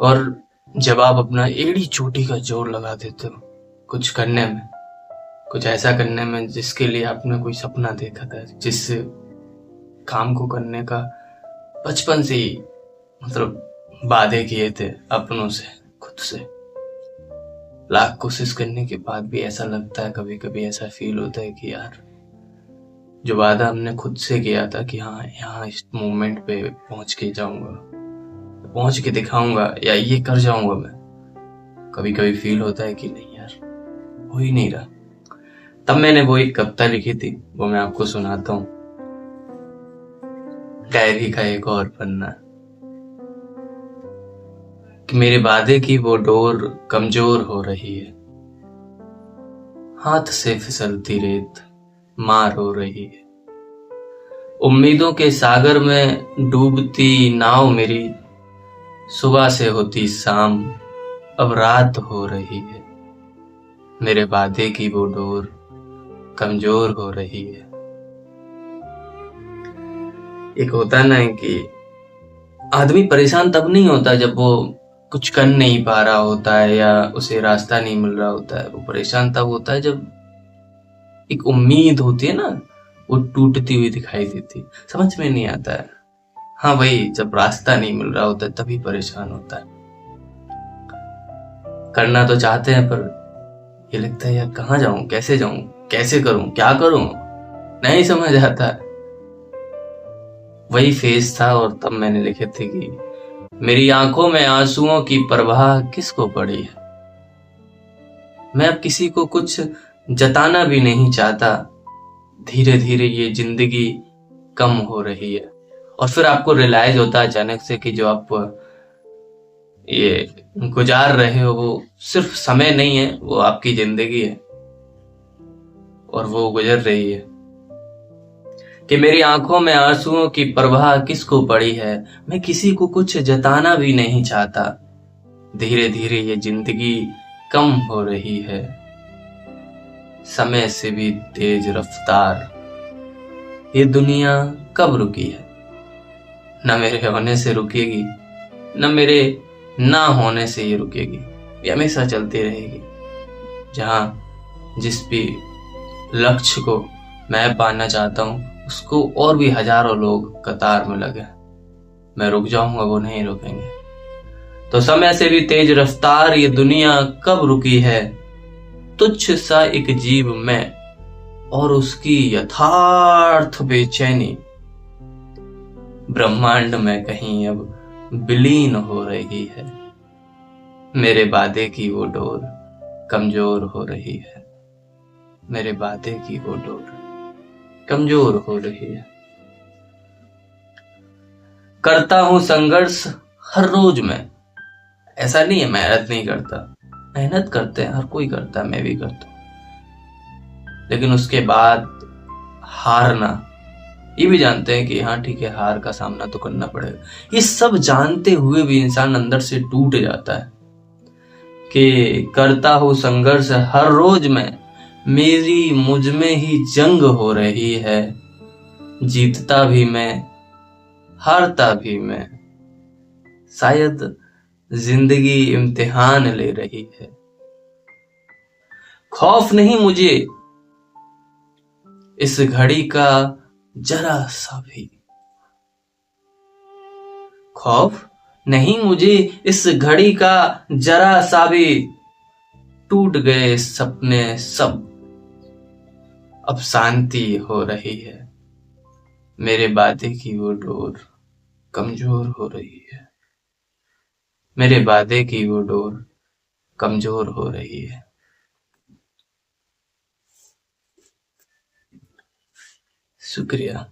और जब आप अपना एड़ी चोटी का जोर लगा देते हो कुछ करने में, कुछ ऐसा करने में जिसके लिए आपने कोई सपना देखा था, जिस काम को करने का बचपन से ही मतलब वादे किए थे अपनों से, खुद से, लाख कोशिश करने के बाद भी ऐसा लगता है, कभी कभी ऐसा फील होता है कि यार जो वादा हमने खुद से किया था कि हाँ यहाँ इस मोमेंट पे पहुंच के जाऊंगा, पहुंच के दिखाऊंगा या ये कर जाऊंगा मैं, कभी कभी फील होता है कि नहीं यार हो ही नहीं रहा। तब मैंने वो एक कविता लिखी थी, वो मैं आपको सुनाता हूँ। डायरी का एक और पन्ना कि मेरे वादे की वो डोर कमजोर हो रही है, हाथ से फिसलती रेत मार हो रही है, उम्मीदों के सागर में डूबती नाव मेरी, सुबह से होती शाम अब रात हो रही है, मेरे वादे की वो डोर कमजोर हो रही है। एक होता ना कि आदमी परेशान तब नहीं होता जब वो कुछ कर नहीं पा रहा होता है या उसे रास्ता नहीं मिल रहा होता है, वो परेशान तब होता है जब एक उम्मीद होती है ना, वो टूटती हुई दिखाई देती, समझ में नहीं आता है। हाँ भाई, जब रास्ता नहीं मिल रहा होता है तभी परेशान होता है। करना तो चाहते हैं पर ये लगता है यार कहाँ जाऊं, कैसे करूं, क्या करूं, नहीं समझ आता है। वही फेज था और तब मैंने लिखे थे कि मेरी आंखों में आंसुओं की परवाह किसको पड़ी है, मैं अब किसी को कुछ जताना भी नहीं चाहता, धीरे धीरे ये जिंदगी कम हो रही है। और फिर आपको रियलाइज होता है अचानक से कि जो आप ये गुजार रहे हो वो सिर्फ समय नहीं है, वो आपकी जिंदगी है और वो गुजर रही है। कि मेरी आंखों में आंसुओं की परवाह किसको पड़ी है, मैं किसी को कुछ जताना भी नहीं चाहता, धीरे धीरे ये जिंदगी कम हो रही है, समय से भी तेज रफ्तार ये दुनिया कब रुकी है, न मेरे होने से रुकेगी न मेरे ना होने से ये रुकेगी, ये हमेशा चलती रहेगी। जहां जिस भी लक्ष्य को मैं पाना चाहता हूं उसको और भी हजारों लोग कतार में लगे, मैं रुक जाऊंगा वो नहीं रुकेंगे। तो समय से भी तेज रफ्तार ये दुनिया कब रुकी है, तुच्छ सा एक जीव में और उसकी यथार्थ बेचैनी, ब्रह्मांड में कहीं अब विलीन हो रही है, मेरे वादे की वो डोर कमजोर हो रही है, मेरे वादे की वो डोर कमजोर हो रही है। करता हूं संघर्ष हर रोज में, ऐसा नहीं है मेहनत नहीं करता, मेहनत करते हैं, हर कोई करता है, मैं भी करता हूं, लेकिन उसके बाद हारना, ये भी जानते हैं कि हाँ ठीक है हार का सामना तो करना पड़ेगा, ये सब जानते हुए भी इंसान अंदर से टूट जाता है। कि करता हूं संघर्ष हर रोज में, मेरी मुझ में ही जंग हो रही है, जीतता भी मैं हारता भी मैं, शायद जिंदगी इम्तिहान ले रही है। खौफ नहीं मुझे इस घड़ी का जरा सा भी, खौफ नहीं मुझे इस घड़ी का जरा सा भी, टूट गए सपने सब अब शांति हो रही है, मेरे वादे की वो डोर कमजोर हो रही है, मेरे वादे की वो डोर कमजोर हो रही है। शुक्रिया।